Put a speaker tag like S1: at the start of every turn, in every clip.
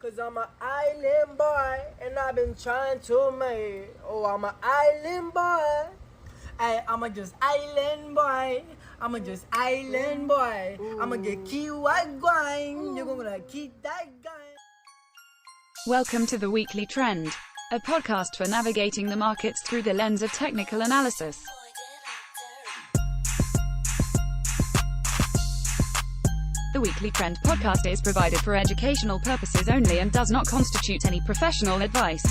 S1: Cause I'm an island boy and I've been trying to make. Oh, I'm an island boy. I'ma just island boy. I'ma just island boy. I'ma get key white grind. You're gonna keep that guy.
S2: Welcome to the Weekly Trend, a podcast for navigating the markets through the lens of technical analysis. The Weekly Trend podcast is provided for educational purposes only and does not constitute any professional advice.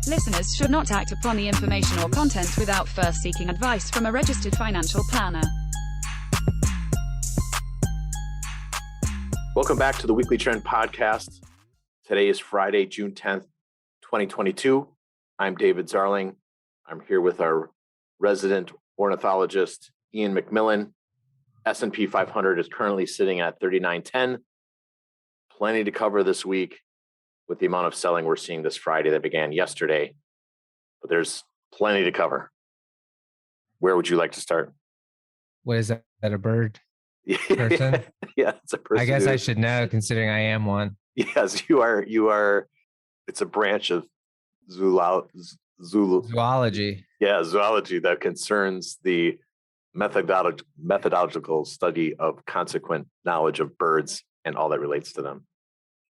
S2: Listeners should not act upon the information or content without first seeking advice from a registered financial planner.
S3: Welcome back to the Weekly Trend podcast. Today is Friday, June 10th, 2022. I'm David Zarling. I'm here with our resident ornithologist, Ian McMillan. S&P 500 is currently sitting at 3910. Plenty to cover this week with the amount of selling we're seeing this Friday that began yesterday. But there's plenty to cover. Where would you like to start?
S4: What is that? A bird person?
S3: Yeah, it's a person.
S4: I guess I should know, considering I am one.
S3: Yes, you are. It's a branch of
S4: Zoology.
S3: Yeah, zoology that concerns the methodological study of consequent knowledge of birds and all that relates to them.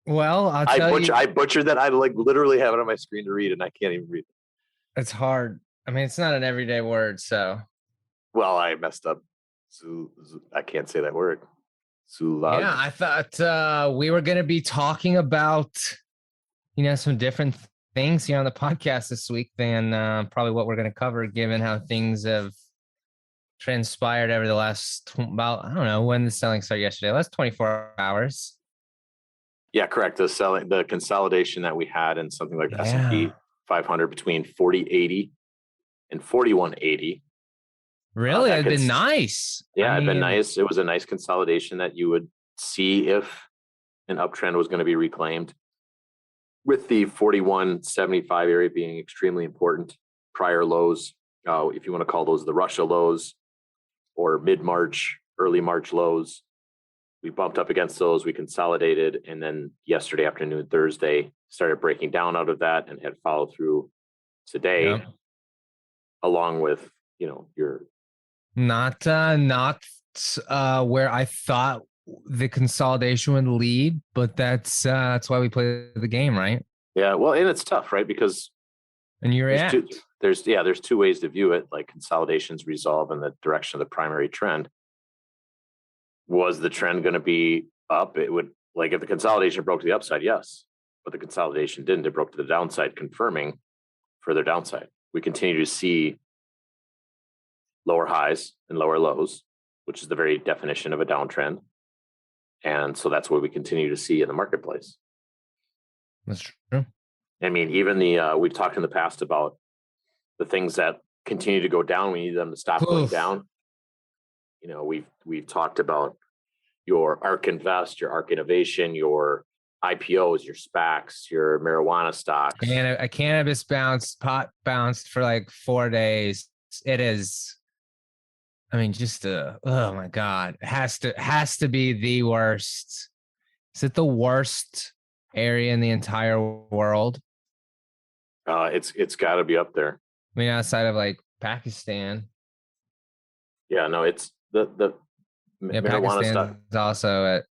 S4: Well,
S3: I butchered that. I literally have it on my screen to read, and I can't even read it.
S4: It's hard. I mean, it's not an everyday word, so.
S3: Well, I messed up. I can't say that word. Zoology.
S4: Yeah, I thought we were going to be talking about, some different things here on the podcast this week than probably what we're going to cover, given how things have transpired over the last about, I don't know when the selling started yesterday. Last 24 hours.
S3: Yeah, correct. The consolidation that we had in something like the S&P 500 between 40.80 and 41.80.
S4: Really? It'd been nice.
S3: Yeah, it'd been nice. It was a nice consolidation that you would see if an uptrend was going to be reclaimed, with the 41.75 area being extremely important. Prior lows, if you want to call those the Russia lows or mid-March, early March lows, we bumped up against those, we consolidated, and then yesterday afternoon, Thursday, started breaking down out of that and had followed through today, along with, your...
S4: Not where I thought the consolidation would lead, but that's why we play the game, right?
S3: Yeah, well, and it's tough, right? Because there's two ways to view it, like consolidations resolve in the direction of the primary trend. Was the trend going to be up? It would, like, if the consolidation broke to the upside, yes, but the consolidation didn't. It broke to the downside, confirming further downside. We continue to see lower highs and lower lows, which is the very definition of a downtrend. And so that's what we continue to see in the marketplace.
S4: That's true.
S3: I mean, even we've talked in the past about the things that continue to go down. We need them to stop going down. We've talked about your ARK Invest, your ARK Innovation, your IPOs, your SPACs, your marijuana stocks.
S4: A cannabis pot bounced for like 4 days. It is. I mean, oh my God, it has to be the worst. Is it the worst area in the entire world?
S3: It's got to be up there.
S4: I mean, outside of like Pakistan.
S3: Yeah, no, it's the marijuana stuff.
S4: Is also at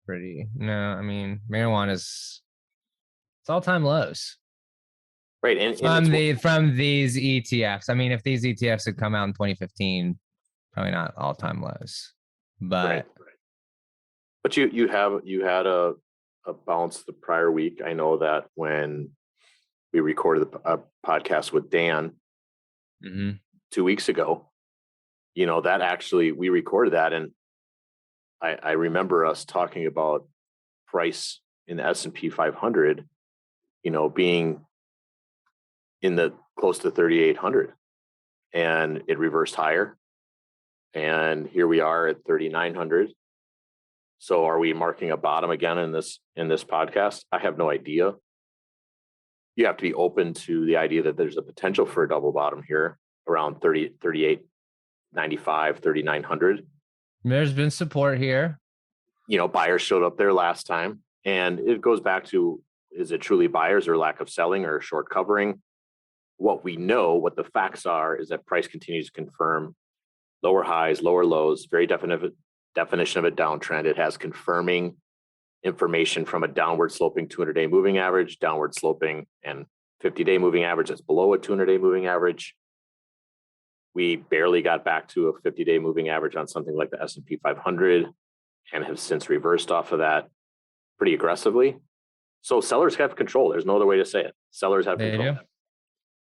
S4: pretty. No, I mean, marijuana's it's all-time lows.
S3: Right, and
S4: from these ETFs. I mean, if these ETFs had come out in 2015. Probably not all-time lows, but
S3: right. But you had a bounce the prior week. I know that when we recorded a podcast with Dan 2 weeks ago, that actually we recorded that, and I remember us talking about price in the S&P 500, being in the close to 3,800, and it reversed higher. And here we are at 3,900. So are we marking a bottom again in this podcast? I have no idea. You have to be open to the idea that there's a potential for a double bottom here around 38.95, 3,900.
S4: There's been support here.
S3: Buyers showed up there last time. And it goes back to is it truly buyers or lack of selling or short covering? What we know, what the facts are, is that price continues to confirm lower highs, lower lows, very definition of a downtrend. It has confirming information from a downward sloping 200-day moving average, downward sloping and 50-day moving average that's below a 200-day moving average. We barely got back to a 50-day moving average on something like the S&P 500 and have since reversed off of that pretty aggressively. So sellers have control. There's no other way to say it. Sellers have control.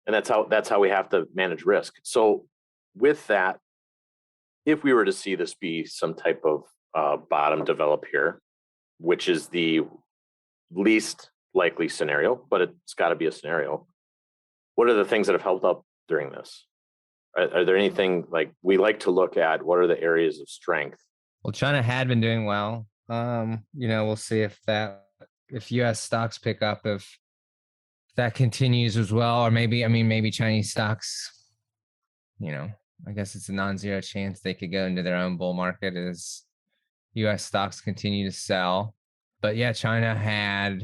S3: And that's how we have to manage risk. So with that, if we were to see this be some type of bottom develop here, which is the least likely scenario, but it's got to be a scenario. What are the things that have held up during this? Are there anything, like, we like to look at what are the areas of strength?
S4: Well, China had been doing well. We'll see if U.S. stocks pick up, if that continues as well, or maybe Chinese stocks, I guess it's a non-zero chance they could go into their own bull market as U.S. stocks continue to sell. But yeah, China had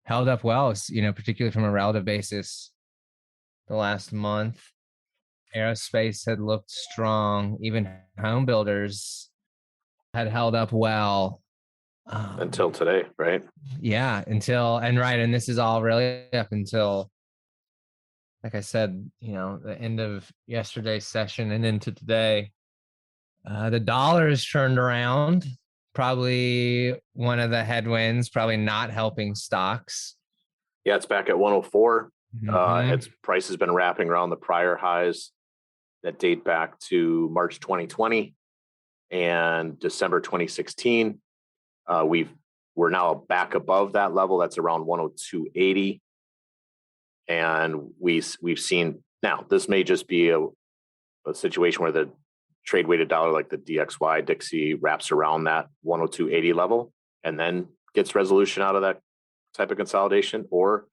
S4: held up well, particularly from a relative basis the last month. Aerospace had looked strong. Even home builders had held up well.
S3: Until today, right?
S4: Yeah, and this is all really up until, like I said, the end of yesterday's session and into today. The dollar has turned around. Probably one of the headwinds, probably not helping stocks.
S3: Yeah, it's back at 104. Its price has been wrapping around the prior highs that date back to March 2020 and December 2016. We're now back above that level. That's around 102.80. And we've seen, now this may just be a situation where the trade weighted dollar, like the DXY Dixie, wraps around that 102.80 level and then gets resolution out of that type of consolidation, or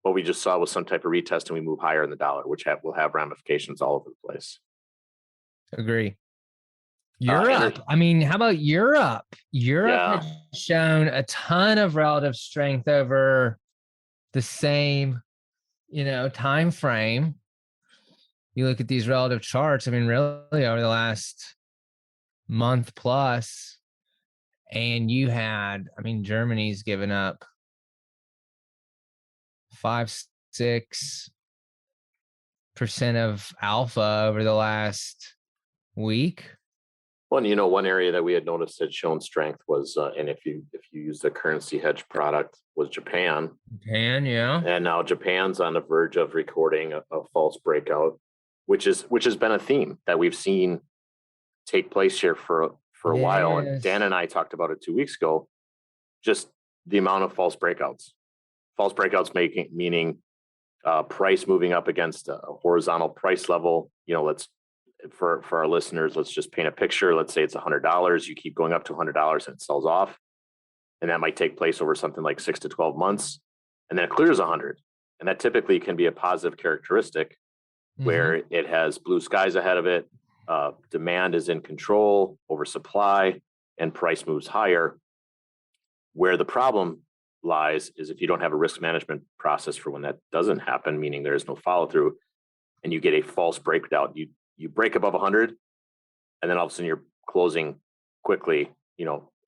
S3: what we just saw was some type of retest and we move higher in the dollar, which will have ramifications all over the place.
S4: Agree. Europe. How about Europe? Europe has shown a ton of relative strength over the same, time frame. You look at these relative charts, really over the last month plus, and you had, Germany's given up 5-6% of alpha over the last week.
S3: Well, one area that we had noticed had shown strength was, and if you use the currency hedge product, was Japan.
S4: Japan, yeah.
S3: And now Japan's on the verge of recording a false breakout, which has been a theme that we've seen take place here for a while. And Dan and I talked about it 2 weeks ago. Just the amount of false breakouts. False breakouts meaning price moving up against a horizontal price level. For our listeners, let's just paint a picture. Let's say it's $100. You keep going up to $100 and it sells off. And that might take place over something like 6 to 12 months. And then it clears 100. And that typically can be a positive characteristic where it has blue skies ahead of it. Demand is in control over supply and price moves higher. Where the problem lies is if you don't have a risk management process for when that doesn't happen, meaning there is no follow through, and you get a false breakout. You break above 100, and then all of a sudden you're closing quickly,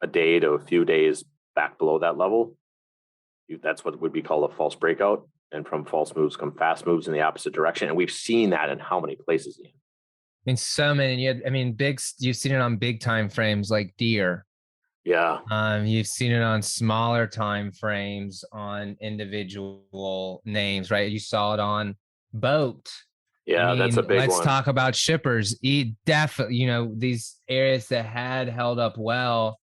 S3: a day to a few days back below that level. That's what would be called a false breakout. And from false moves come fast moves in the opposite direction. And we've seen that in how many places, Ian?
S4: So many. You've seen it on big time frames like Deere.
S3: Yeah.
S4: You've seen it on smaller time frames on individual names, right? You saw it on boat.
S3: Yeah, that's a big one.
S4: Let's talk about shippers. Definitely, these areas that had held up well.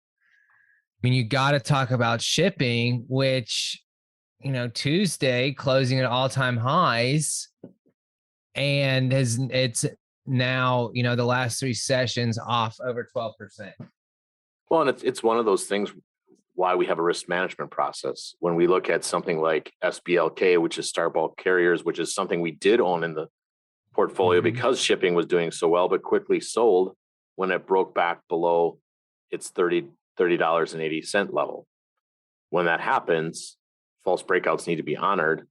S4: You got to talk about shipping, which, Tuesday closing at all-time highs, and it's now, the last 3 sessions off over 12%.
S3: Well, and it's one of those things why we have a risk management process. When we look at something like SBLK, which is Star Bulk Carriers, which is something we did own in the portfolio because shipping was doing so well, but quickly sold when it broke back below its $30.80 level. when that happens, false breakouts need to be honored,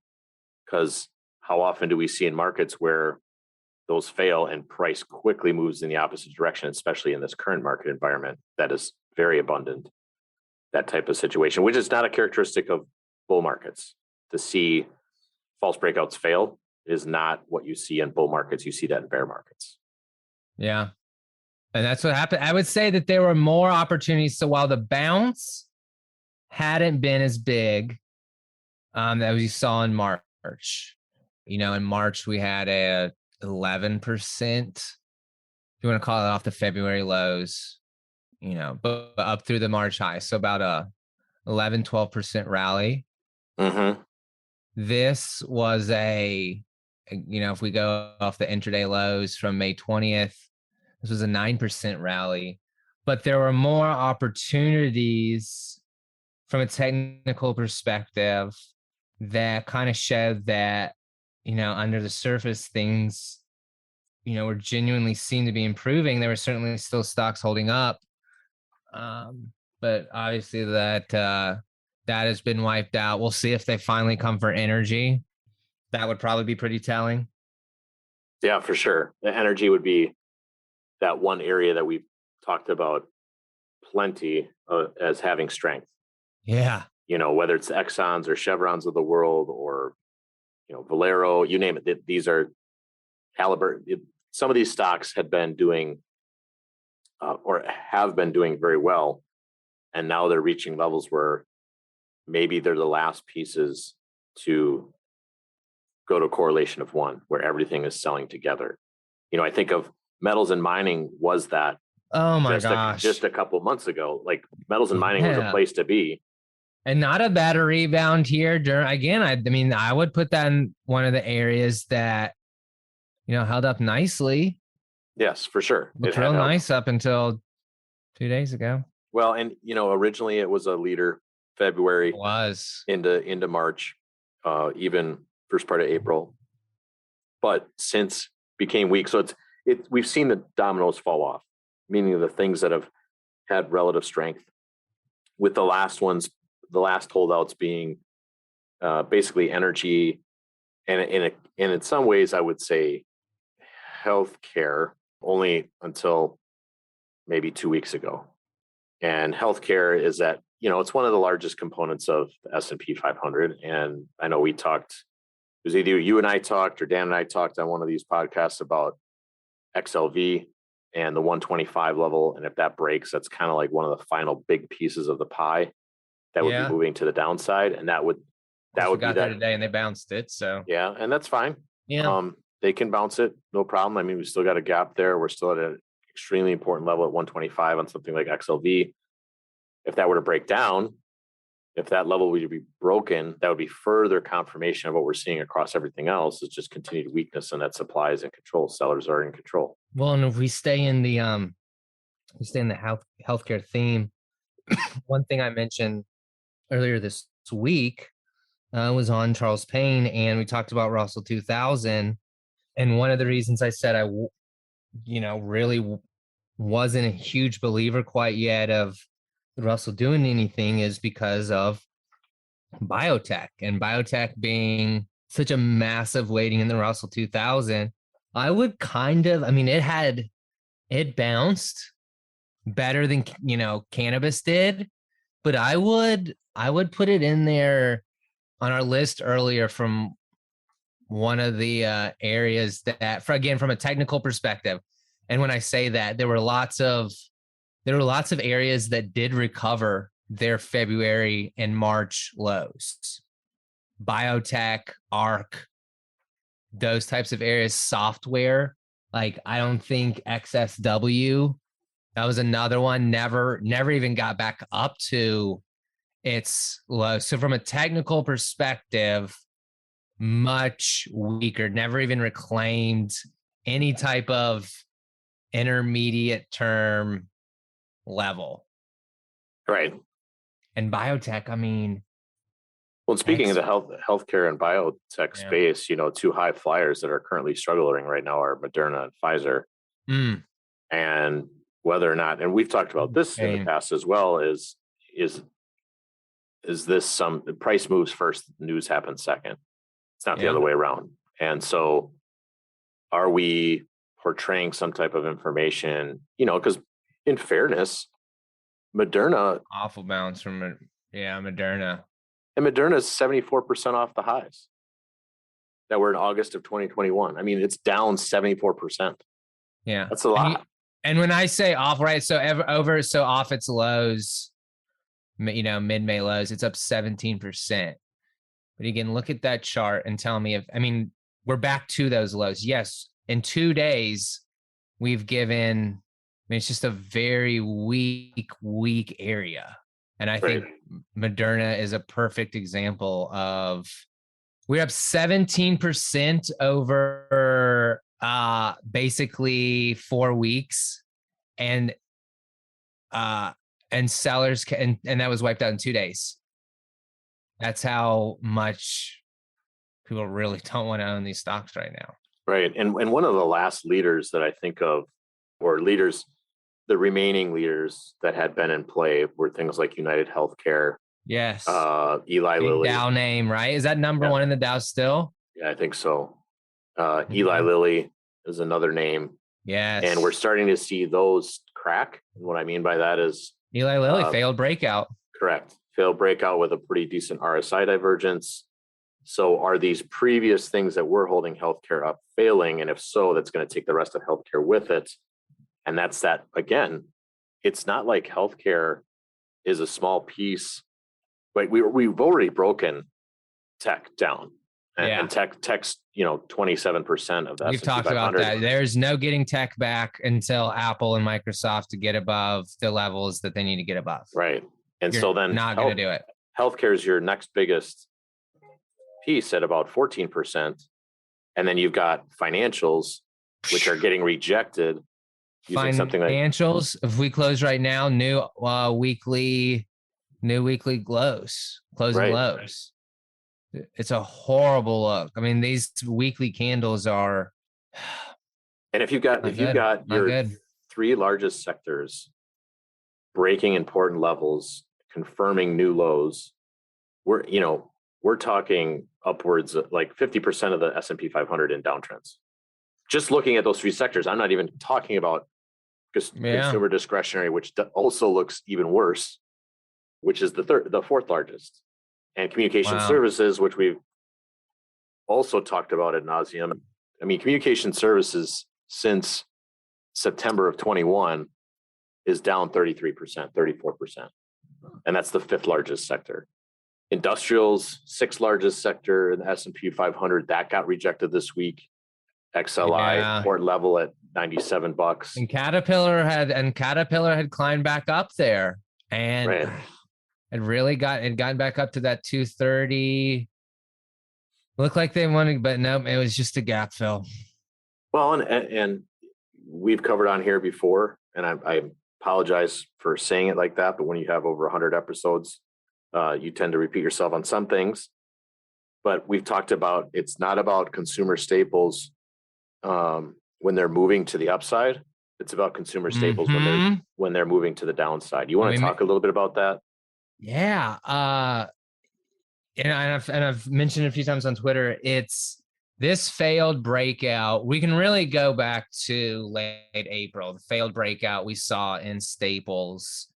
S3: because how often do we see in markets where those fail and price quickly moves in the opposite direction, especially in this current market environment that is very abundant, that type of situation, which is not a characteristic of bull markets. To see false breakouts fail is not what you see in bull markets. You see that in bear markets.
S4: Yeah. And that's what happened. I would say that there were more opportunities. So while the bounce hadn't been as big that we saw in March, in March we had a 11%, if you want to call it, off the February lows, but up through the March high. So about a 11, 12% rally.
S3: Mm-hmm.
S4: This was if we go off the intraday lows from May 20th, this was a 9% rally, but there were more opportunities from a technical perspective that kind of showed that, under the surface, things, were genuinely seem to be improving. There were certainly still stocks holding up. But obviously that has been wiped out. We'll see if they finally come for energy. That would probably be pretty telling.
S3: Yeah, for sure. The energy would be that one area that we've talked about plenty as having strength.
S4: Yeah.
S3: Whether it's the Exxons or Chevrons of the world, or, Valero, you name it. These are Halliburton. Some of these stocks had been doing or have been doing very well. And now they're reaching levels where maybe they're the last pieces to go to a correlation of one, where everything is selling together. I think of metals and mining was that.
S4: Oh my gosh.
S3: Just a couple of months ago, like metals and mining was a place to be.
S4: And not a bad rebound here. I would put that in one of the areas that, held up nicely.
S3: Yes, for sure.
S4: Looked real nice up until 2 days ago.
S3: Well, and originally it was a leader February.
S4: It was
S3: into March, even first part of April. But since became weak, so we've seen the dominoes fall off, meaning the things that have had relative strength, with the last holdouts being basically energy, and in some ways I would say healthcare, only until maybe 2 weeks ago. And healthcare is that, it's one of the largest components of the S&P 500. And I know we talked, it was either you and I talked or Dan and I talked on one of these podcasts about XLV and the 125 level. And if that breaks, that's kind of like one of the final big pieces of the pie that would be moving to the downside. And that would be that
S4: there today, and they bounced it. So
S3: yeah, and that's fine.
S4: Yeah.
S3: They can bounce it, no problem. I mean, we still got a gap there. We're still at an extremely important level at 125 on something like XLV. If that were to break down, if that level were to be broken, that would be further confirmation of what we're seeing across everything else. Is just continued weakness, and that supply is in control. Sellers are in control.
S4: Well, and if we stay in the healthcare theme, one thing I mentioned earlier this week was on Charles Payne, and we talked about Russell 2000. And one of the reasons I said I really wasn't a huge believer quite yet of Russell doing anything is because of biotech, and biotech being such a massive weighting in the Russell 2000. I would it bounced better than, cannabis did, but I would put it in there on our list earlier from one of the areas that, from a technical perspective. And when I say that, there were lots of areas that did recover their February and March lows. Biotech, ARC, those types of areas. Software, like I don't think XSW, that was another one, never even got back up to its low. So from a technical perspective, much weaker, never even reclaimed any type of intermediate term level.
S3: Right.
S4: And biotech,
S3: well, speaking of the healthcare and biotech space, two high flyers that are currently struggling right now are Moderna and Pfizer. And whether or not, and we've talked about this in the past as well, is is this the price moves first, news happens second. It's not the other way around. And so are we portraying some type of information, because in fairness, Moderna.
S4: Awful bounce from, Moderna.
S3: And Moderna is 74% off the highs that were in August of 2021. I mean, it's down 74%.
S4: Yeah.
S3: That's a lot.
S4: And when I say off, right, so off its lows, mid-May lows, it's up 17%. But again, look at that chart and tell me we're back to those lows. Yes, in 2 days, we've given, it's just a very weak area. And I think Moderna is a perfect example of, we're up 17% over basically 4 weeks. And sellers and that was wiped out in 2 days. That's how much people really don't want to own these stocks right now.
S3: Right. And one of the last leaders that I think of, or leaders, the remaining leaders that had been in play were things like United Healthcare.
S4: Yes.
S3: Eli Lilly.
S4: Dow name, right? Is that number one in the Dow still?
S3: Yeah, I think so. Eli Lilly is another name.
S4: Yes.
S3: And we're starting to see those crack. And what I mean by that is
S4: Eli Lilly failed breakout.
S3: Correct. Failed breakout with a pretty decent RSI divergence. So are these previous things that were holding healthcare up failing? And if so, that's going to take the rest of healthcare with it. And that's that, again, it's not like healthcare is a small piece. Like we've already broken tech down. And tech's 27% of that.
S4: We've talked about that. There's no getting tech back until Apple and Microsoft to get above the levels that they need to get above.
S3: Right. And so then
S4: not going to do it.
S3: Healthcare is your next biggest piece at about 14%. And then you've got financials, which are getting rejected. Using something like
S4: financials, if we close right now, new weekly lows, closing lows. It's a horrible look. I mean, these weekly candles are.
S3: And if you've got your three largest sectors breaking important levels, confirming new lows, we're talking upwards of like 50% of the S&P 500 in downtrends. Just looking at those three sectors, I'm not even talking about consumer discretionary, which also looks even worse, which is the fourth largest. And communication services, which we've also talked about ad nauseum. I mean, communication services since September of 21 is down 33%, 34%. And that's the fifth largest sector. Industrials, sixth largest sector in the S&P 500, that got rejected this week. XLI port level at $97.
S4: And Caterpillar had climbed back up there. And it really gotten back up to that 230. Looked like they wanted, but no, it was just a gap fill.
S3: Well, and we've covered on here before, and I apologize for saying it like that, but when you have over 100 episodes, you tend to repeat yourself on some things. But we've talked about, it's not about consumer staples when they're moving to the upside. It's about consumer staples when they're moving to the downside. You want to talk a little bit about that?
S4: Yeah. And I've mentioned it a few times on Twitter. It's this failed breakout. We can really go back to late April, the failed breakout we saw in staples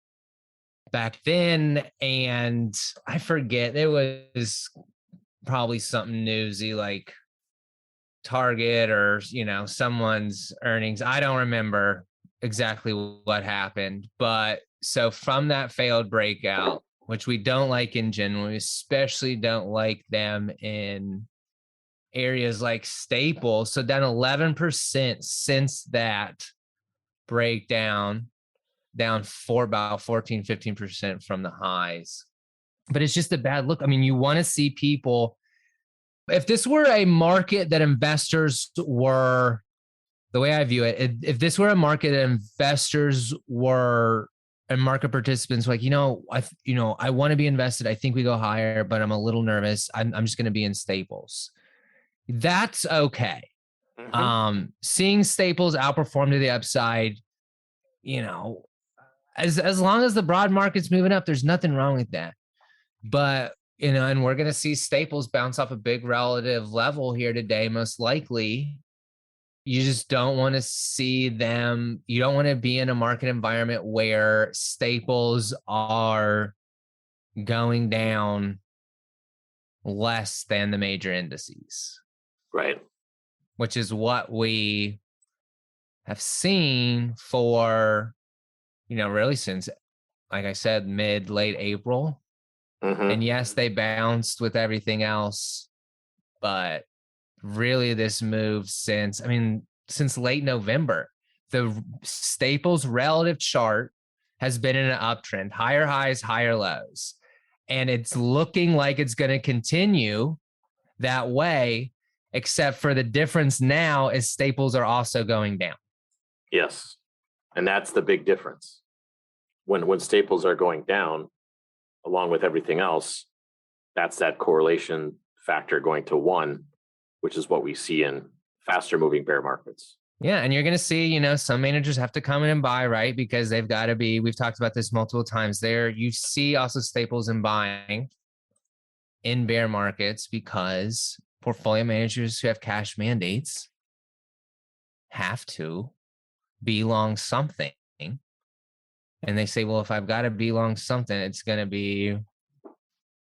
S4: back then. And I forget, it was probably something newsy like Target or, someone's earnings. I don't remember exactly what happened. But so from that failed breakout, which we don't like in general, we especially don't like them in areas like staples. So down 11% since that breakdown, down for about 14, 15% from the highs. But it's just a bad look. I mean, you want to see people, if this were a market that investors were, the way I view it, if this were a market that investors were and market participants like, I want to be invested. I think we go higher, but I'm a little nervous. I'm just going to be in staples. That's okay. Seeing staples outperform to the upside, as long as the broad market's moving up, there's nothing wrong with that. But, and we're going to see staples bounce off a big relative level here today, most likely. You just don't want to see them. You don't want to be in a market environment where staples are going down less than the major indices.
S3: Right.
S4: Which is what we have seen for, really since, like I said, late April.
S3: Mm-hmm.
S4: And yes, they bounced with everything else, but really this move since late November. The staples relative chart has been in an uptrend, higher highs, higher lows. And it's looking like it's going to continue that way, except for the difference now is staples are also going down.
S3: Yes. And that's the big difference. When staples are going down, along with everything else, that's that correlation factor going to 1, which is what we see in faster moving bear markets.
S4: Yeah. And you're going to see, some managers have to come in and buy, right? Because they've got to be, we've talked about this multiple times there. You see also staples in buying in bear markets because portfolio managers who have cash mandates have to be long something. And they say, well, if I've got to be long something, it's going to be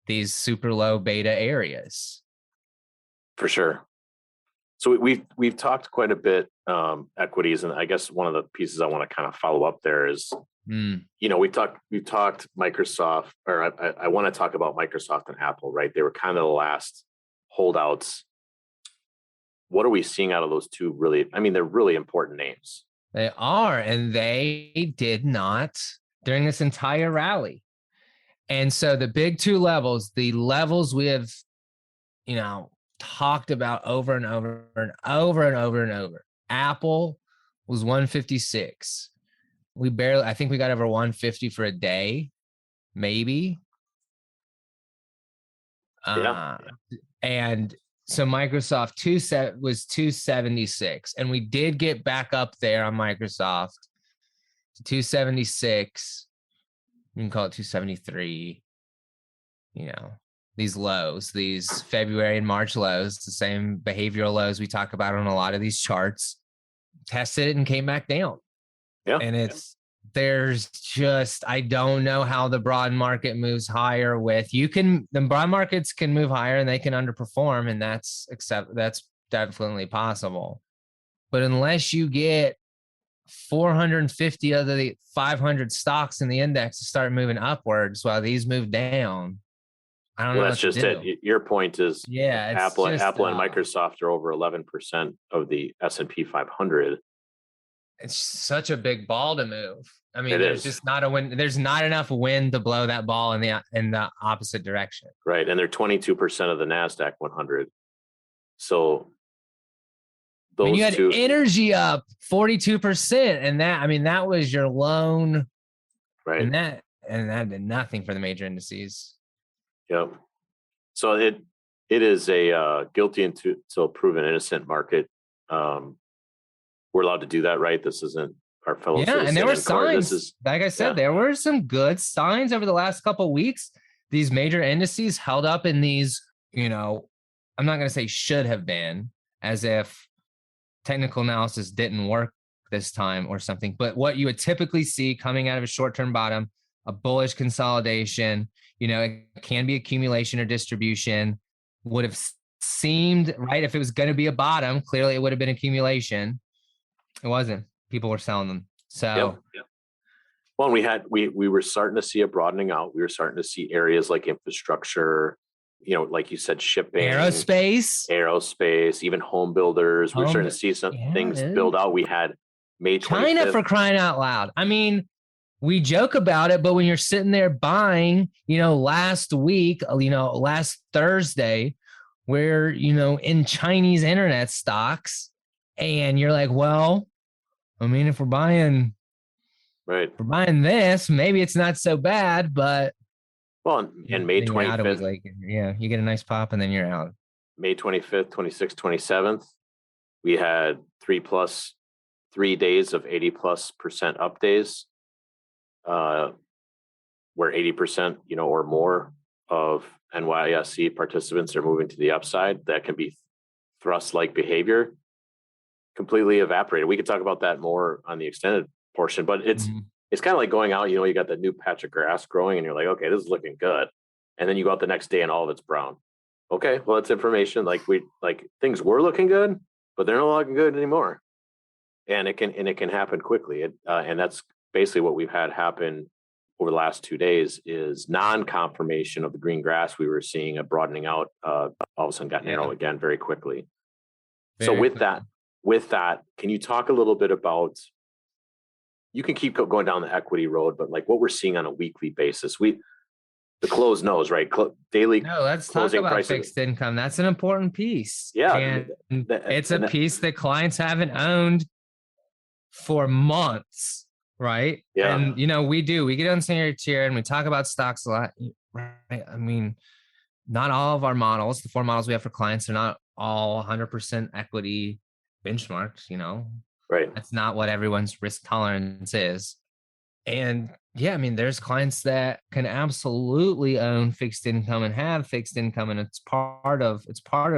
S4: these super low beta areas. For
S3: sure. So we've talked quite a bit equities, and I guess one of the pieces I want to kind of follow up there is, we talked Microsoft, or I want to talk about Microsoft and Apple, right? They were kind of the last holdouts. What are we seeing out of those two? Really, they're really important names.
S4: They are, and they did not during this entire rally. And so the big two levels, the levels we have, talked about over and over and over and over and over. Apple was 156. I think we got over 150 for a day, maybe. And so Microsoft was 276, and we did get back up there on Microsoft to 276. You can call it 273. These lows, these February and March lows, the same behavioral lows we talk about on a lot of these charts, tested it and came back down.
S3: Yeah.
S4: And there's just, I don't know how the broad market moves higher the broad markets can move higher and they can underperform, and that's definitely possible. But unless you get 450 of the 500 stocks in the index to start moving upwards while these move down, I don't know.
S3: That's just it. Your point is, Apple and Microsoft are over 11% of the S&P 500.
S4: It's such a big ball to move. There's just not a wind. There's not enough wind to blow that ball in the opposite direction.
S3: Right, and they're 22% of the Nasdaq 100. So those
S4: you had energy up 42%, and that was your loan,
S3: right?
S4: And that did nothing for the major indices.
S3: Yep. So it is a guilty until proven innocent market. We're allowed to do that, right? This isn't our fellow citizen.
S4: And there were signs. Like I said, there were some good signs over the last couple of weeks. These major indices held up in these, I'm not going to say should have been, as if technical analysis didn't work this time or something. But what you would typically see coming out of a short-term bottom, a bullish consolidation, it can be accumulation or distribution, would have seemed right. If it was going to be a bottom, clearly it would have been accumulation. It wasn't. People were selling them. So,
S3: yep. Well, we were starting to see a broadening out. We were starting to see areas like infrastructure, like you said, shipping, aerospace, even home builders. We're starting to see some things build out. We had May 25th.
S4: China, for crying out loud. We joke about it, but when you're sitting there buying, last week, last Thursday, we're, in Chinese internet stocks, and you're like, well, if we're buying, this, maybe it's not so bad, but.
S3: Well, and May 25th.
S4: You get a nice pop and then you're out.
S3: May 25th, 26th, 27th, we had 3 days of 80+% up days. Where 80%, or more of NYSE participants are moving to the upside, that can be thrust-like behavior completely evaporated. We could talk about that more on the extended portion, but it's kind of like going out, you got that new patch of grass growing and you're like, okay, this is looking good. And then you go out the next day and all of it's brown. Okay, well, it's information. Like things were looking good, but they're not looking good anymore. And it can happen quickly. And that's basically what we've had happen over the last 2 days is non-confirmation of the green grass. We were seeing a broadening out, all of a sudden got narrow again very quickly. So with that, can you talk a little bit about, you can keep going down the equity road, but like what we're seeing on a weekly basis, the close knows, right? Daily.
S4: No, let's talk about fixed income. That's an important piece.
S3: Yeah.
S4: And it's a piece that clients haven't owned for months, right?
S3: Yeah.
S4: And, we get on senior tier and we talk about stocks a lot, right? I mean, not all of our models, the 4 models we have for clients, are not all 100% equity benchmarked,
S3: Right.
S4: That's not what everyone's risk tolerance is. And yeah, I mean, there's clients that can absolutely own fixed income and have fixed income, and it's part of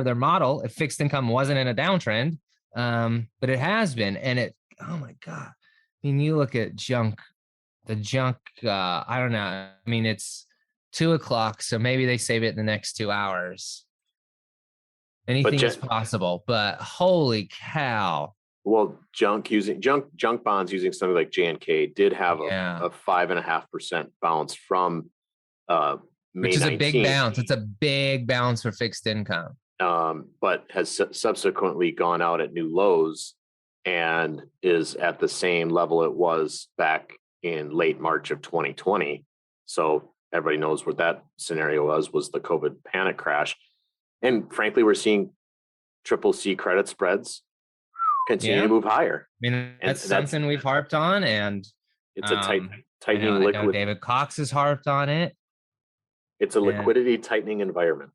S4: their model. If fixed income wasn't in a downtrend, but it has been, and oh my God. I mean, you look at the junk, I don't know. I mean, it's 2:00, so maybe they save it in the next 2 hours. Anything is possible, but holy cow.
S3: Well, junk bonds using something like J&K did have a 5.5% bounce from May, which is 19th.
S4: A big bounce. It's a big bounce for fixed income.
S3: But has subsequently gone out at new lows and is at the same level it was back in late March of 2020. So everybody knows what that scenario was the COVID panic crash. And frankly, we're seeing CCC credit spreads continue to move higher.
S4: I mean, that's something we've harped on, and
S3: it's a tightening liquid.
S4: David Cox has harped on it.
S3: It's a liquidity tightening environment.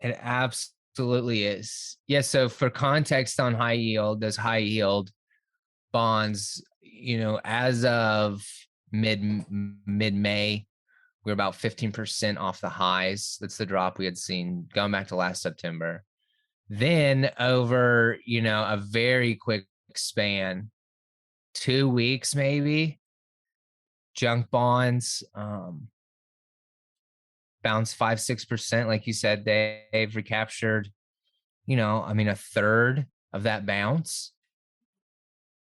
S4: It absolutely is. Yeah. So for context on high yield, those high yield bonds, as of mid-May, we're about 15% off the highs. That's the drop we had seen going back to last September. Then over, a very quick span, 2 weeks maybe, junk bonds bounced 5-6%, like you said, Dave, recaptured, a third of that bounce.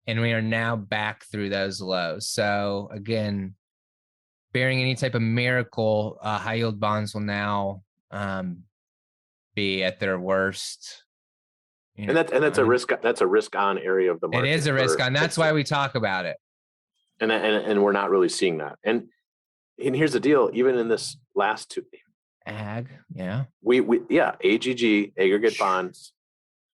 S4: And we are now back through those lows. So again, bearing any type of miracle, high yield bonds will now be at their worst.
S3: And that's a risk. That's a risk on area of the market.
S4: It is a risk on. That's why we talk about it.
S3: And we're not really seeing that. And here's the deal. Even in this last two,
S4: AGG, yeah,
S3: we AGG aggregate bonds,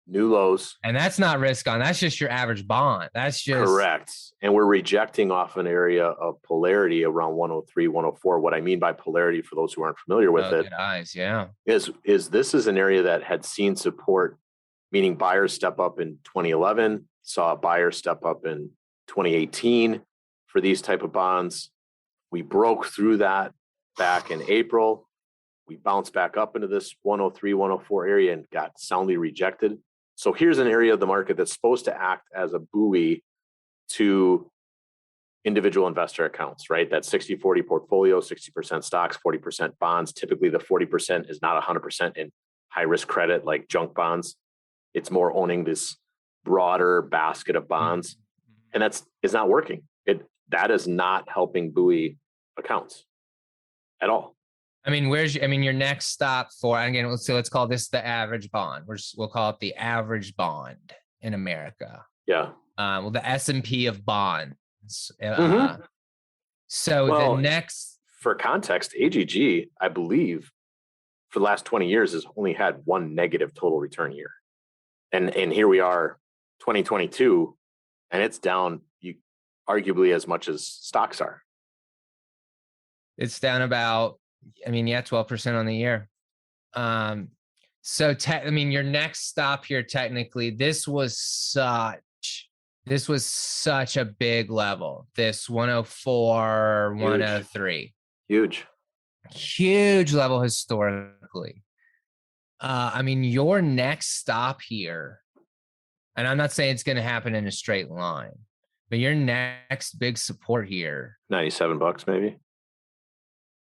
S3: new lows.
S4: And that's not risk on. That's just your average bond. That's just
S3: correct. And we're rejecting off an area of polarity around 103, 104. What I mean by polarity, for those who aren't familiar with it, is this is an area that had seen support, meaning buyers step up in 2011, saw a buyer step up in 2018 for these type of bonds. We broke through that back in April. We bounced back up into this 103, 104 area and got soundly rejected. So here's an area of the market that's supposed to act as a buoy to individual investor accounts, right? That 60-40 portfolio, 60% stocks, 40% bonds. Typically the 40% is not 100% in high risk credit like junk bonds. It's more owning this broader basket of bonds. And it's not working. That is not helping buoy accounts at all.
S4: I mean, your next stop for, again, let's call this the average bond. We'll call it the average bond in America.
S3: Yeah.
S4: Well, the S&P of bonds.
S3: For context, AGG, I believe, for the last 20 years has only had one negative total return year. And here we are, 2022, and it's down arguably as much as stocks are.
S4: It's down about, 12% on the year. So your next stop here, technically, this was such a big level. This 104, 103.
S3: Huge.
S4: huge level historically. I mean, your next stop here, and I'm not saying it's going to happen in a straight line, but your next big support here,
S3: $97 maybe.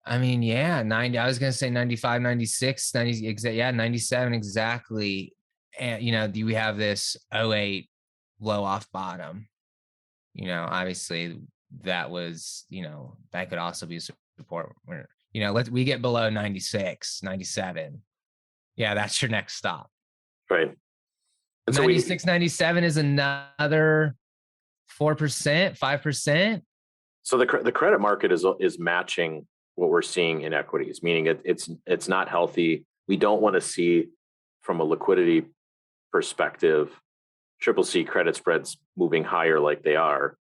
S4: I mean, yeah, 90. I was going to say 95, 96, 90. Yeah, 97 exactly. And we have this 08 low off bottom. Obviously that was, that could also be support. Where, we get below 96, 97. Yeah, that's your next stop.
S3: Right.
S4: And 96, 97 is another 4%, 5%.
S3: So the credit market is matching what we're seeing in equities, meaning it's not healthy. We don't want to see, from a liquidity perspective, CCC credit spreads moving higher like they are.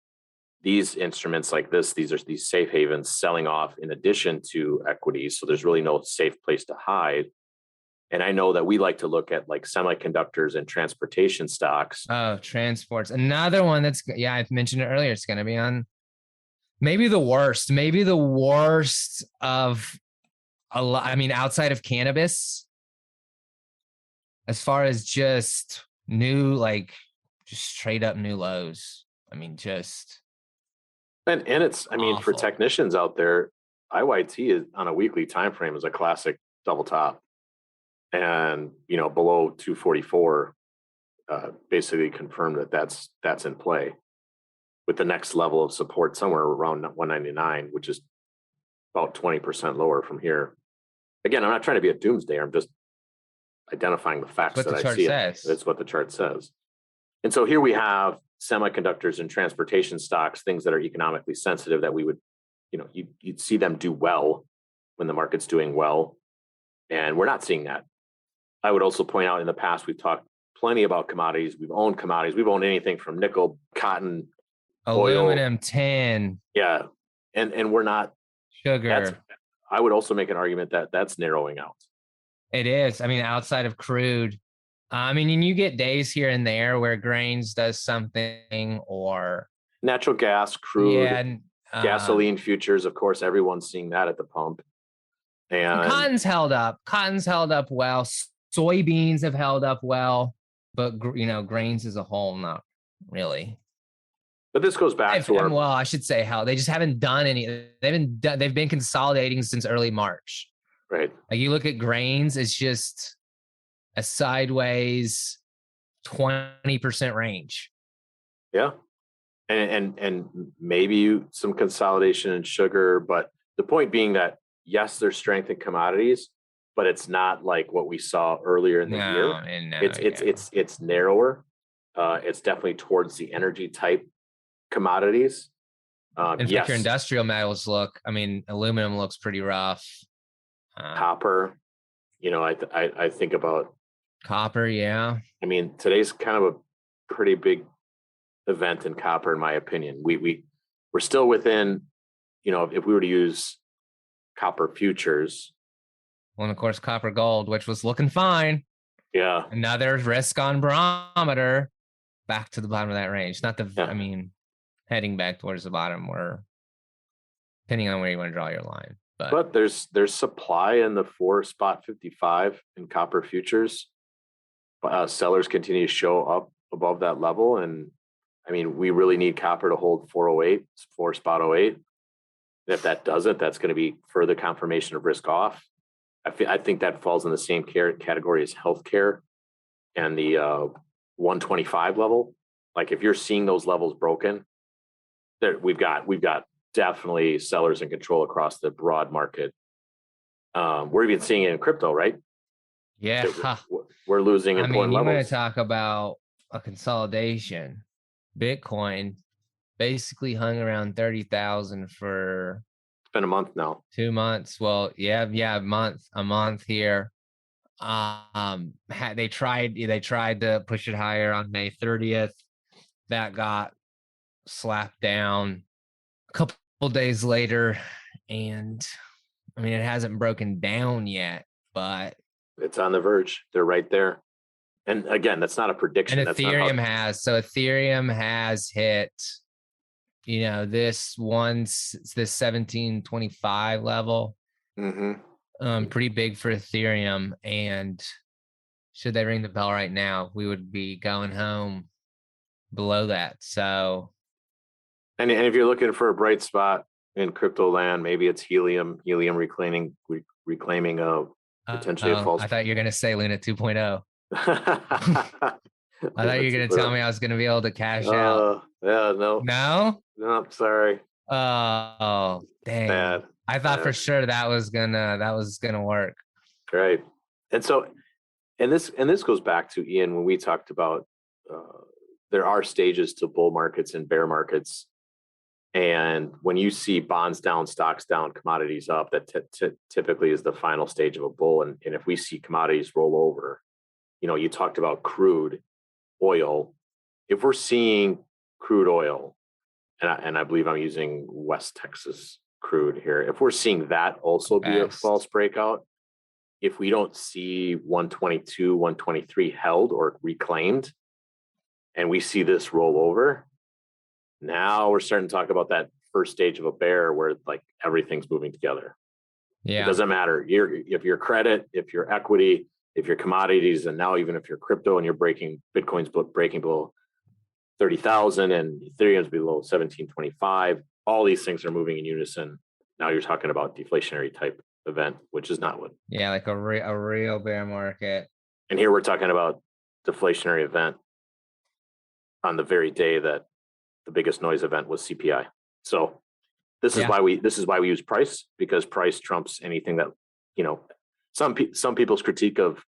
S3: These instruments like this, these safe havens selling off in addition to equities. So there's really no safe place to hide. And I know that we like to look at like semiconductors and transportation stocks.
S4: Oh, transports. Another one I've mentioned it earlier. It's going to be on maybe the worst of a lot. I mean, outside of cannabis, as far as just just straight up new lows. I mean, just.
S3: And it's, I mean,
S4: awful.
S3: For technicians out there, IYT is on a weekly time frame is a classic double top. And below 244 basically confirmed that's in play, with the next level of support somewhere around 199, which is about 20% lower from here. Again, I'm not trying to be a doomsdayer. I'm just identifying the facts that I see. That's what the chart says. And so here we have semiconductors and transportation stocks, things that are economically sensitive that we would, you'd see them do well when the market's doing well. And we're not seeing that. I would also point out, in the past, we've talked plenty about commodities. We've owned commodities. We've owned anything from nickel, cotton,
S4: aluminum,
S3: oil.
S4: tin.
S3: Yeah. And we're not.
S4: Sugar.
S3: I would also make an argument that that's narrowing out.
S4: It is. I mean, outside of crude. I mean, and you get days here and there where grains does something, or
S3: natural gas, crude, gasoline futures. Of course, everyone's seeing that at the pump. And
S4: cotton's held up. Cotton's held up well. Soybeans have held up well, but grains as a whole, not really.
S3: But this goes back to
S4: well, I should say how they just haven't done any. They've been consolidating since early March.
S3: Right.
S4: Like you look at grains, it's just a sideways 20% range.
S3: Yeah. And maybe some consolidation in sugar, but the point being that yes, there's strength in commodities, but it's not like what we saw earlier in the year. It's narrower. It's definitely towards the energy type commodities.
S4: In fact, your industrial metals aluminum looks pretty rough.
S3: Copper, I think about
S4: copper. Yeah.
S3: I mean, today's kind of a pretty big event in copper, in my opinion. We're still within, if we were to use copper futures.
S4: Well, and of course, copper gold, which was looking fine.
S3: Yeah.
S4: Another risk on barometer back to the bottom of that range. Heading back towards the bottom, or depending on where you want to draw your line. But
S3: there's supply in the 4 spot 55 in copper futures. Sellers continue to show up above that level. And I mean, we really need copper to hold 408, 4 spot 08. And if that doesn't, that's going to be further confirmation of risk off. I think that falls in the same category as healthcare and the 125 level. Like if you're seeing those levels broken, we've got definitely sellers in control across the broad market. We're even seeing it in crypto, right?
S4: Yeah.
S3: We're losing important levels.
S4: You want to talk about a consolidation. Bitcoin basically hung around 30,000 for.
S3: It's been a month now.
S4: 2 months. Well, yeah, a month here. They tried to push it higher on May 30th. That got slapped down a couple days later, and it hasn't broken down yet, but
S3: it's on the verge. They're right there. And again, that's not a prediction.
S4: And Ethereum has hit, this 1725 level. Pretty big for Ethereum. And should they ring the bell right now, we would be going home below that. So,
S3: and if you're looking for a bright spot in crypto land, maybe it's helium reclaiming potentially a false.
S4: I thought you were going to say Luna 2.0. I thought you were going to tell me I was going to be able to cash out.
S3: Yeah,
S4: No,
S3: sorry.
S4: Oh, dang.
S3: Bad.
S4: I thought for sure that was gonna work.
S3: Right. And so, and this goes back to Ian, when we talked about there are stages to bull markets and bear markets. And when you see bonds down, stocks down, commodities up, that typically is the final stage of a bull. And if we see commodities roll over, you talked about crude oil. If we're seeing crude oil, and I believe I'm using West Texas crude here, if we're seeing that also be a false breakout, if we don't see 122, 123 held or reclaimed, and we see this roll over, now we're starting to talk about that first stage of a bear where like everything's moving together. Yeah. It doesn't matter. If you're credit, if you're equity, if you're commodities, and now even if you're crypto and Bitcoin's breaking below 30,000 and Ethereum's below 1725, all these things are moving in unison. Now you're talking about deflationary type event, which is not what.
S4: Yeah, like a real bear market.
S3: And here we're talking about deflationary event on the very day that the biggest noise event was CPI. So this is why we use price, because price trumps anything that, some people's critique of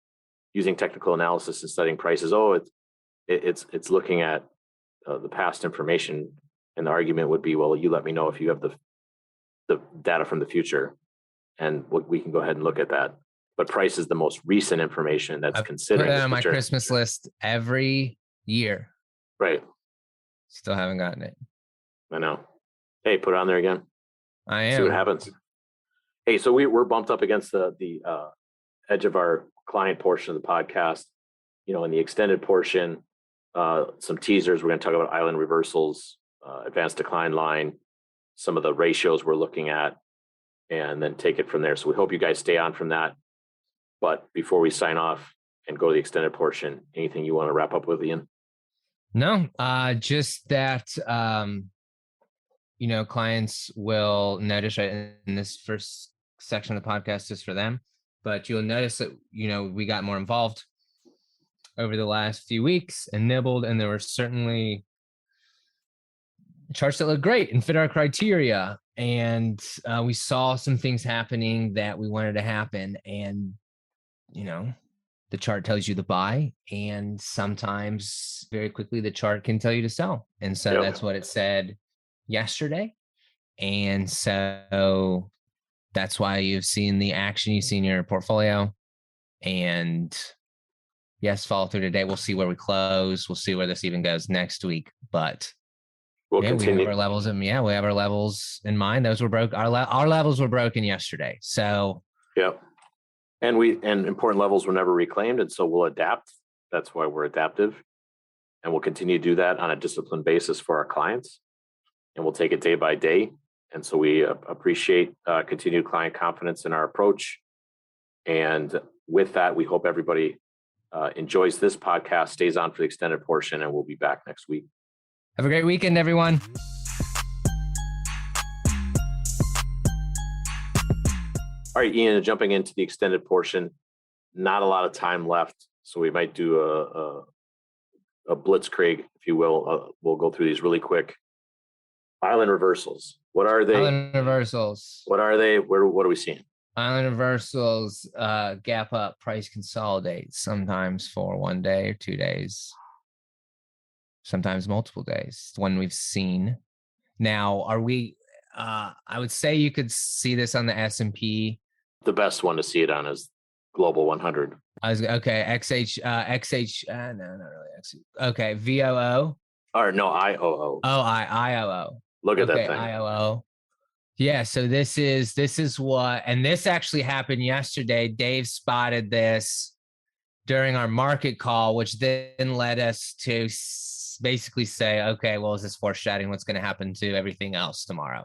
S3: using technical analysis and studying prices. It's looking at the past information, and the argument would be, well, you let me know if you have the data from the future, and we can go ahead and look at that. But price is the most recent information that's considered.
S4: Put that on my Christmas list every year.
S3: Right.
S4: Still haven't gotten it.
S3: I know. Hey, put it on there again.
S4: I am.
S3: See what happens. Hey, so we're bumped up against the edge of our client portion of the podcast. In the extended portion, some teasers. We're going to talk about island reversals, advanced decline line, some of the ratios we're looking at, and then take it from there. So we hope you guys stay on from that. But before we sign off and go to the extended portion, anything you want to wrap up with, Ian?
S4: No, just that, clients will notice right in this first section of the podcast is for them, but you'll notice that, we got more involved over the last few weeks and nibbled, and there were certainly charts that look great and fit our criteria. And we saw some things happening that we wanted to happen. And, the chart tells you to buy, and sometimes very quickly the chart can tell you to sell. And so that's what it said yesterday. And so that's why you've seen the action you see in your portfolio. And yes, follow through today. We'll see where we close. We'll see where this even goes next week. But
S3: we'll continue.
S4: We have our levels we have our levels in mind. Those were broke. Our levels were broken yesterday. So
S3: and important levels were never reclaimed, and so we'll adapt. That's why we're adaptive, and we'll continue to do that on a disciplined basis for our clients, and we'll take it day by day. And so we appreciate continued client confidence in our approach. And with that, we hope everybody enjoys this podcast, stays on for the extended portion, and we'll be back next week.
S4: Have a great weekend, everyone.
S3: All right, Ian, jumping into the extended portion, not a lot of time left, so we might do a blitzkrieg, if you will. We'll go through these really quick. Island reversals. What are they?
S4: Island reversals.
S3: What are they? What are we seeing?
S4: Island reversals, gap up, price consolidate, sometimes for 1 day or 2 days, sometimes multiple days. It's one we've seen. Now, are we, I would say you could see this on the S&P.
S3: The best one to see it on is Global 100.
S4: Okay, XH, no, not really XH. Okay, VOO.
S3: Or no, IOO.
S4: Oh, IOO.
S3: Look at that thing.
S4: IOO. Yeah, so this is what, and this actually happened yesterday. Dave spotted this during our market call, which then led us to basically say, okay, well, is this foreshadowing what's going to happen to everything else tomorrow?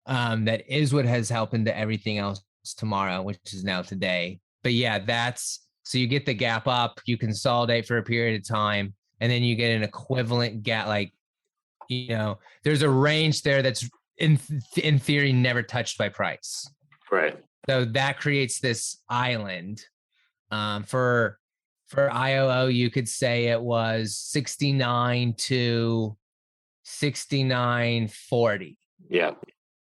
S4: That is what has happened to everything else tomorrow, which is now today. But yeah, so you get the gap up, you consolidate for a period of time, and then you get an equivalent gap. Like, there's a range there that's in theory never touched by price.
S3: Right.
S4: So that creates this island. For IOO, you could say it was 69 to 69.40.
S3: Yeah.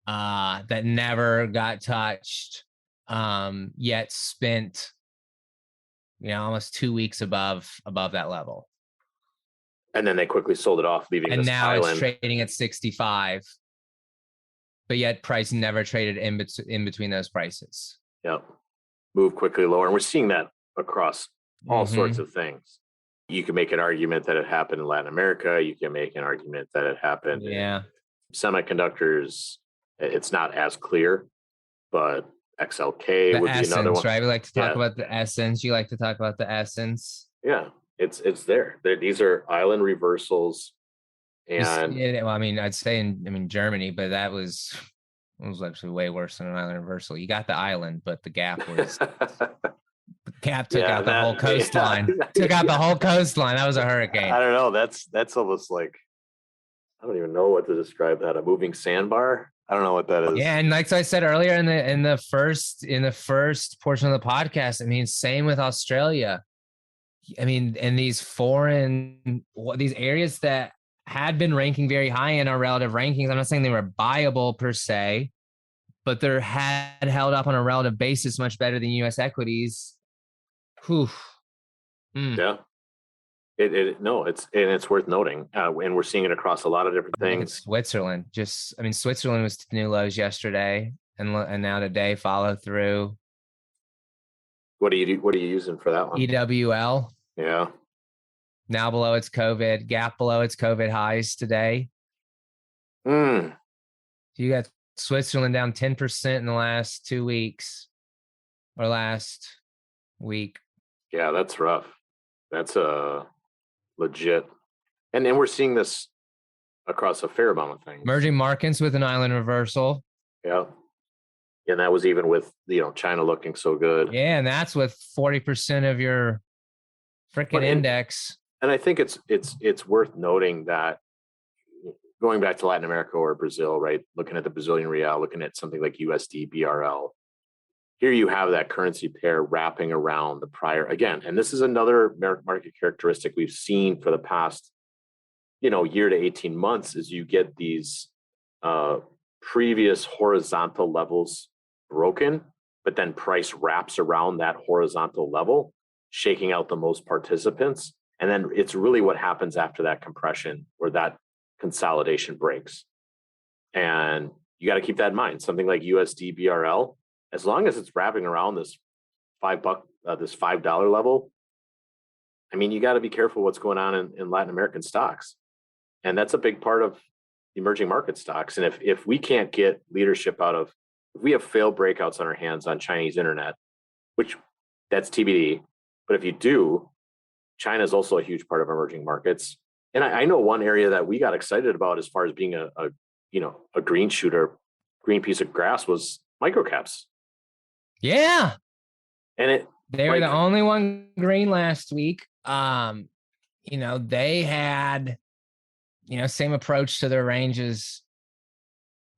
S4: That never got touched. Yet spent, almost 2 weeks above that level.
S3: And then they quickly sold it off, leaving
S4: and
S3: this
S4: now
S3: island.
S4: It's trading at 65. But yet price never traded in between those prices.
S3: Yep. Move quickly lower. And we're seeing that across all sorts of things. You can make an argument that it happened in Latin America. You can make an argument that it happened in semiconductors. It's not as clear, but XLK would be another one.
S4: Right? We like to talk about the essence. You like to talk about the essence.
S3: Yeah, it's there. These are island reversals. And
S4: I'd say in Germany, but that was actually way worse than an island reversal. You got the island, but the gap was the gap took out the whole coastline. Took out the whole coastline. That was a hurricane.
S3: I don't know. That's almost like, I don't even know what to describe that. A moving sandbar. I don't know what that is.
S4: Yeah, and like I said earlier in the first portion of the podcast, same with Australia. And these these areas that had been ranking very high in our relative rankings. I'm not saying they were buyable per se, but they had held up on a relative basis much better than U.S. equities. Whew.
S3: Yeah. It's worth noting, and we're seeing it across a lot of different things.
S4: Switzerland, Switzerland was to new lows yesterday, and now today follow through.
S3: What are you using for that one?
S4: EWL.
S3: Yeah.
S4: Now below its COVID gap, below its COVID highs today.
S3: So
S4: you got Switzerland down 10% in the last 2 weeks, or last week.
S3: Yeah, that's rough. That's legit. And we're seeing this across a fair amount of things.
S4: Emerging markets with an island reversal.
S3: Yeah. And that was even with, China looking so good.
S4: Yeah, and that's with 40% of your freaking index.
S3: And I think it's worth noting that going back to Latin America or Brazil, right? Looking at the Brazilian real, looking at something like USD, BRL. Here you have that currency pair wrapping around the prior again. And this is another market characteristic we've seen for the past, year to 18 months is you get these previous horizontal levels broken, but then price wraps around that horizontal level, shaking out the most participants. And then it's really what happens after that compression or that consolidation breaks. And you got to keep that in mind. Something like USD BRL, as long as it's wrapping around this $5 level, you got to be careful what's going on in Latin American stocks. And that's a big part of emerging market stocks. And if we can't get leadership if we have failed breakouts on our hands on Chinese internet, which that's TBD, but if you do, China is also a huge part of emerging markets. And I know one area that we got excited about as far as being a green shooter, green piece of grass was microcaps.
S4: Yeah.
S3: And
S4: they were the only one green last week. They had, same approach to their ranges,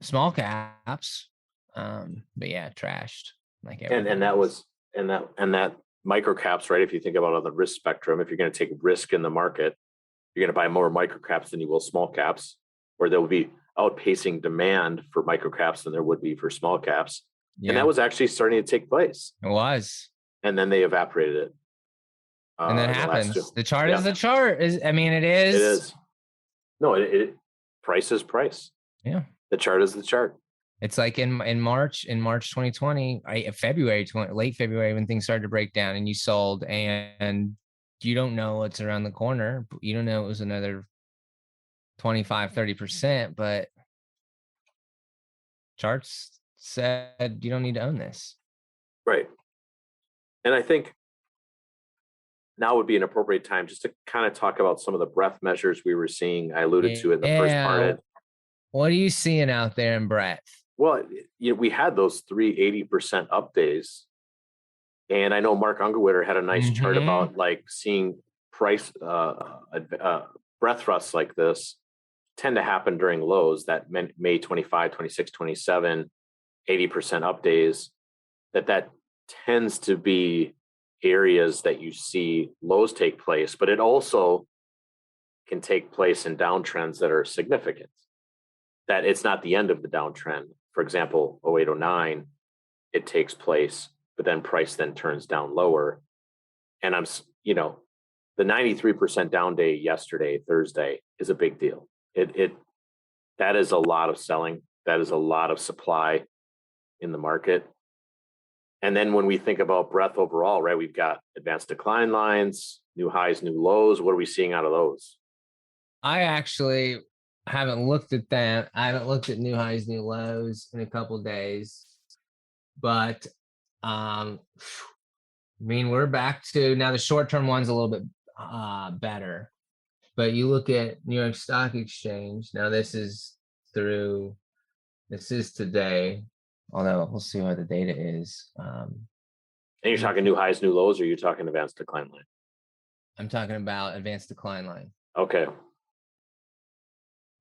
S4: small caps. But yeah, trashed like everything. And that microcaps, right? If you think about on the risk spectrum, if you're going to take risk in the market, you're going to buy more microcaps than you will small caps, or there will be outpacing demand for microcaps than there would be for small caps. Yeah. And that was actually starting to take place. It was.
S3: And then they evaporated it.
S4: And that happens. The chart is the chart. It is. It is.
S3: No, price is price.
S4: Yeah.
S3: The chart is the chart.
S4: It's like in March 2020, late February, when things started to break down and you sold and you don't know what's around the corner. You don't know it was another 25, 30%, but charts said you don't need to own this.
S3: Right. And I think now would be an appropriate time just to kind of talk about some of the breadth measures we were seeing. I alluded to in the first part.
S4: What are you seeing out there in breadth?
S3: Well, we had those 80% up days. And I know Mark Ungerwitter had a nice chart about like seeing price breath thrusts like this tend to happen during lows that May 25, 26, 27, 80% up days, that tends to be areas that you see lows take place, but it also can take place in downtrends that are significant, that it's not the end of the downtrend. For example, 0809, it takes place, but then price then turns down lower. And the 93% down day yesterday, Thursday, is a big deal. That is a lot of selling. That is a lot of supply in the market. And then when we think about breadth overall, right, we've got advanced decline lines, new highs, new lows. What are we seeing out of those?
S4: I actually haven't looked at that. I haven't looked at new highs, new lows in a couple of days, but I mean, we're back to now the short-term one's a little bit better, but you look at New York Stock Exchange. Now this is today, although we'll see what the data is.
S3: And you're talking new highs, new lows, or you're talking advanced decline line?
S4: I'm talking about advanced decline line.
S3: Okay.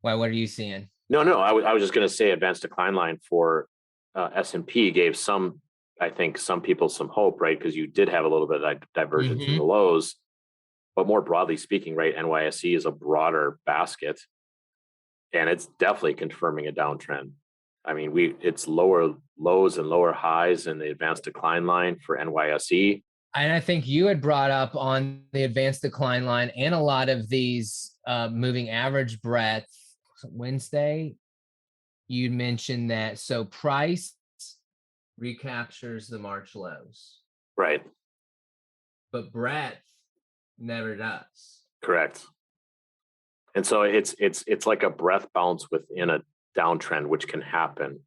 S4: Why? What are you seeing?
S3: No. I was just going to say advanced decline line for S&P gave I think some people some hope, right? Because you did have a little bit of divergence in the lows, but more broadly speaking, right? NYSE is a broader basket, and it's definitely confirming a downtrend. I mean, it's lower lows and lower highs in the advanced decline line for NYSE.
S4: And I think you had brought up on the advanced decline line and a lot of these moving average breadth Wednesday, you mentioned that. So price recaptures the March lows.
S3: Right.
S4: But breadth never does.
S3: Correct. And so it's like a breath bounce within a downtrend, which can happen,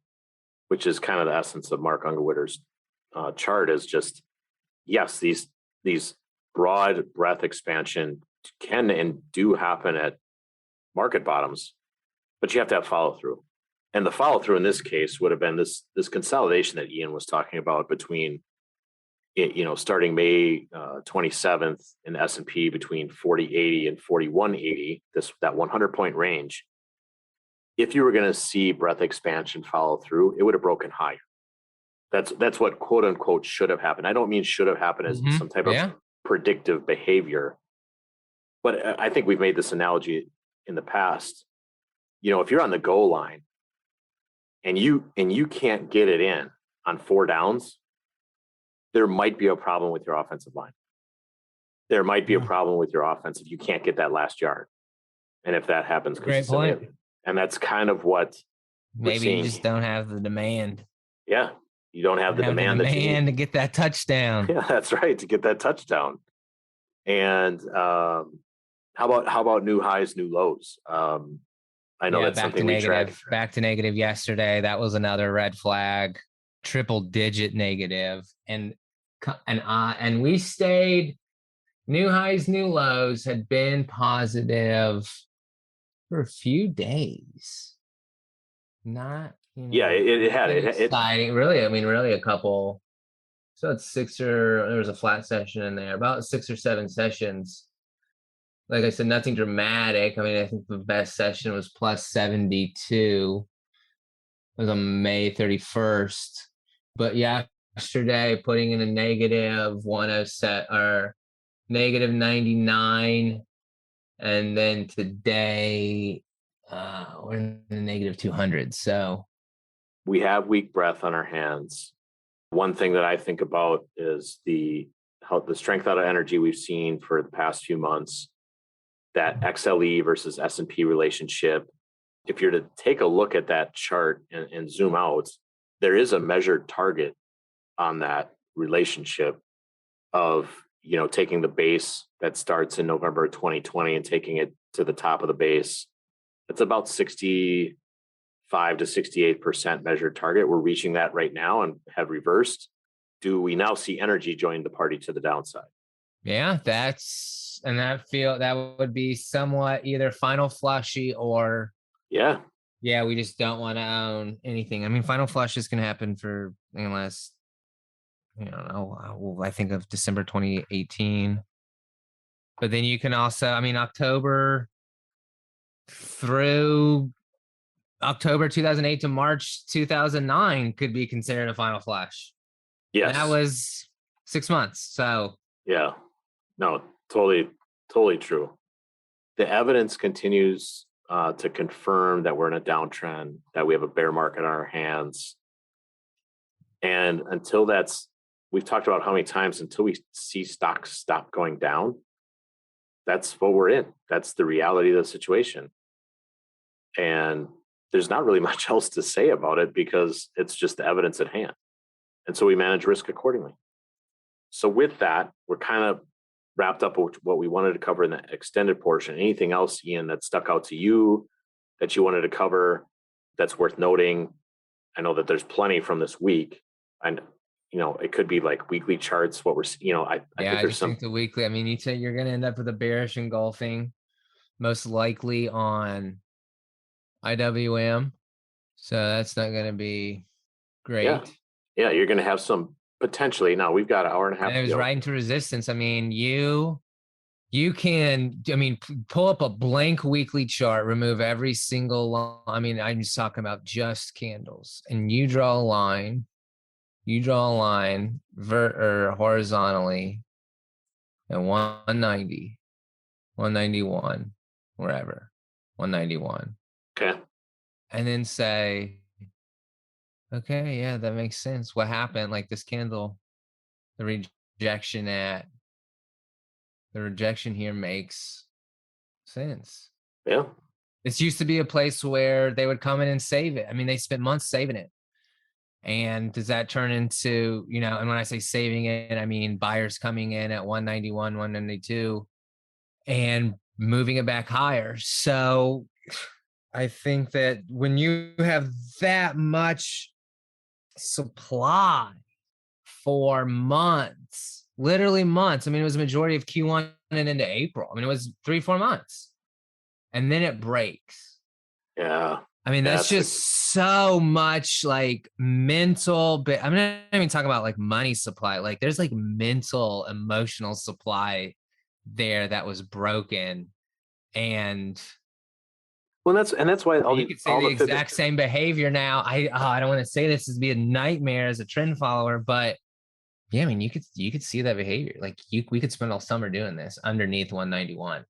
S3: which is kind of the essence of Mark Ungerwitter's chart, is just, yes, these broad breadth expansion can and do happen at market bottoms, but you have to have follow through. And the follow through in this case would have been this consolidation that Ian was talking about between, starting May 27th in the S&P between 40.80 and 41.80, that 100-point range. If you were going to see breadth expansion follow through, it would have broken higher. That's what quote unquote should have happened. I don't mean should have happened as some type of predictive behavior, but I think we've made this analogy in the past. If you're on the goal line and you can't get it in on 4 downs, there might be a problem with your offensive line. There might be a problem with your offense if you can't get that last yard. And if that happens,
S4: great point.
S3: And that's kind of what
S4: maybe you just don't have the demand.
S3: Yeah, you don't have the demand
S4: to get that touchdown.
S3: Yeah, that's right, to get that touchdown. And how about new highs, new lows? I know that's something we track.
S4: Back to negative yesterday. That was another red flag, triple digit negative, and we stayed. New highs, new lows had been positive for a few days. Not,
S3: it had
S4: exciting. Really a couple. So it's there was a flat session in there, about 6 or 7 sessions. Like I said, nothing dramatic. I mean, I think the best session was plus 72. It was on May 31st. But yesterday, putting in a negative 107 or negative 99. And then today, we're in the negative 200. So
S3: we have weak breath on our hands. One thing that I think about is the strength out of energy we've seen for the past few months, that XLE versus S&P relationship. If you're to take a look at that chart and zoom out, there is a measured target on that relationship of, taking the base that starts in November 2020 and taking it to the top of the base. It's about 65 to 68% measured target. We're reaching that right now and have reversed. Do we now see energy join the party to the downside?
S4: Yeah, that would be somewhat either final flushy or Yeah, we just don't want to own anything. I mean, final flushes can happen for unless, you know, I think of December 2018. But then you can also, I mean, October through October 2008 to March 2009 could be considered a final flush.
S3: Yes.
S4: And that was 6 months. So
S3: yeah, no, totally true. The evidence continues to confirm that we're in a downtrend, that we have a bear market on our hands. And until we've talked about how many times, until we see stocks stop going down, that's what we're in. That's the reality of the situation. And there's not really much else to say about it because it's just the evidence at hand. And so we manage risk accordingly. So with that, we're kind of wrapped up with what we wanted to cover in the extended portion. Anything else, Ian, that stuck out to you that you wanted to cover that's worth noting? I know that there's plenty from this week, and it could be like weekly charts. What we're, I think there's some.
S4: think the weekly. I mean, you say you're going to end up with a bearish engulfing, most likely on IWM. So that's not going to be great.
S3: Yeah, you're going to have some potentially. Now we've got an hour and a half.
S4: And it was right into resistance. I mean, you can, pull up a blank weekly chart, remove every single line. I mean, I'm just talking about just candles, and you draw a line. You draw a line or horizontally at 190, 191, wherever, 191.
S3: Okay.
S4: And then say, okay, yeah, that makes sense. What happened? Like this candle, the rejection here makes sense.
S3: Yeah.
S4: This used to be a place where they would come in and save it. I mean, they spent months saving it. And does that turn into, and when I say saving it, I mean buyers coming in at 191, 192 and moving it back higher. So I think that when you have that much supply for months, literally months, I mean, it was a majority of Q1 and into April. I mean, it was 3-4 months. And then it breaks.
S3: Yeah.
S4: I mean, that's just so much like mental, but I'm not even talking about like money supply. Like there's like mental, emotional supply there that was broken. And
S3: that's why
S4: you could say the exact same behavior now. I don't want to say this as be a nightmare as a trend follower, but yeah, I mean, you could see that behavior. Like we could spend all summer doing this underneath 191.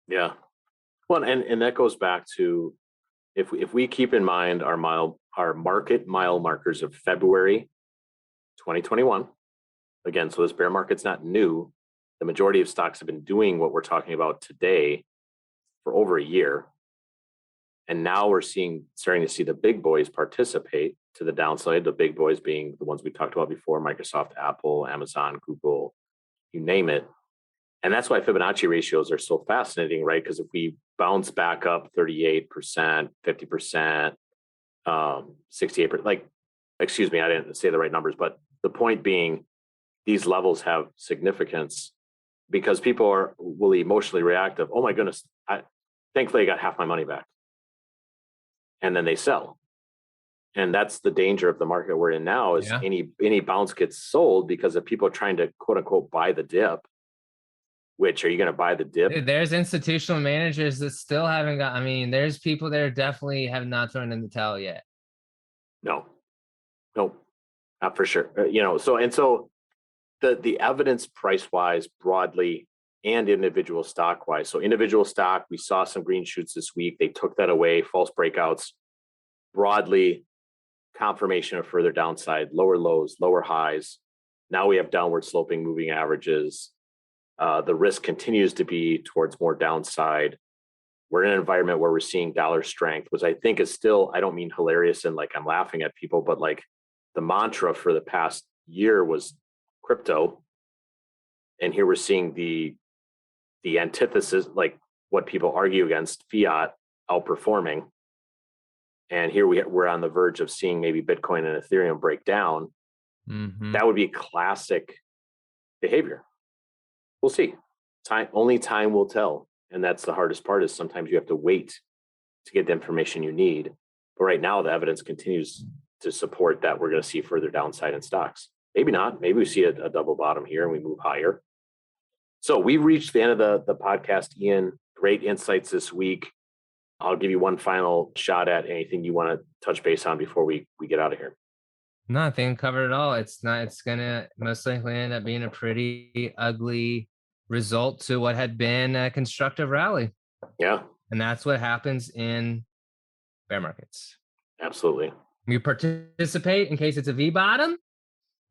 S3: Yeah. Well, and that goes back to if we keep in mind our market mile markers of February 2021, again, so this bear market's not new. The majority of stocks have been doing what we're talking about today for over a year. And now we're starting to see the big boys participate to the downside, the big boys being the ones we talked about before, Microsoft, Apple, Amazon, Google, you name it. And that's why Fibonacci ratios are so fascinating, right? Because if we bounce back up 38%, 50%, 68%, excuse me, I didn't say the right numbers, but the point being, these levels have significance because people will emotionally reactive. Oh my goodness, thankfully I got half my money back. And then they sell. And that's the danger of the market we're in now is any bounce gets sold because of people trying to quote unquote buy the dip. Which are you going to buy the dip?
S4: Dude, there's institutional managers that still haven't got. I mean, there's people that definitely have not thrown in the towel yet.
S3: No, not for sure. So the evidence price wise, broadly, and individual stock wise. So individual stock, we saw some green shoots this week. They took that away. False breakouts. Broadly, confirmation of further downside. Lower lows, lower highs. Now we have downward sloping moving averages. The risk continues to be towards more downside. We're in an environment where we're seeing dollar strength, which I think is still, I don't mean hilarious and like I'm laughing at people, but like the mantra for the past year was crypto. And here we're seeing the antithesis, like what people argue against, fiat outperforming. And here we're on the verge of seeing maybe Bitcoin and Ethereum break down. Mm-hmm. That would be classic behavior. We'll see. Only time will tell. And that's the hardest part is sometimes you have to wait to get the information you need. But right now, the evidence continues to support that we're going to see further downside in stocks. Maybe not. Maybe we see a double bottom here and we move higher. So we've reached the end of the podcast, Ian. Great insights this week. I'll give you one final shot at anything you want to touch base on before we get out of here.
S4: No, I think I covered it all. It's going to most likely end up being a pretty ugly result to what had been a constructive rally.
S3: Yeah.
S4: And that's what happens in bear markets.
S3: Absolutely.
S4: You participate in case it's a V bottom.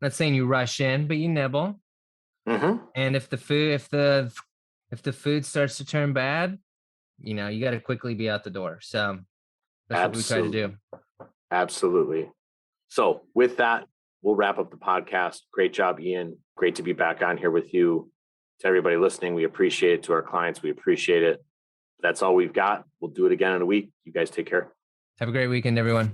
S4: Not saying you rush in, but you nibble.
S3: Mm-hmm.
S4: And if the food starts to turn bad, you got to quickly be out the door. So that's what we try to do.
S3: Absolutely. So with that, we'll wrap up the podcast. Great job, Ian. Great to be back on here with you. To everybody listening, we appreciate it. To our clients, we appreciate it. That's all we've got. We'll do it again in a week. You guys take care.
S4: Have a great weekend, everyone.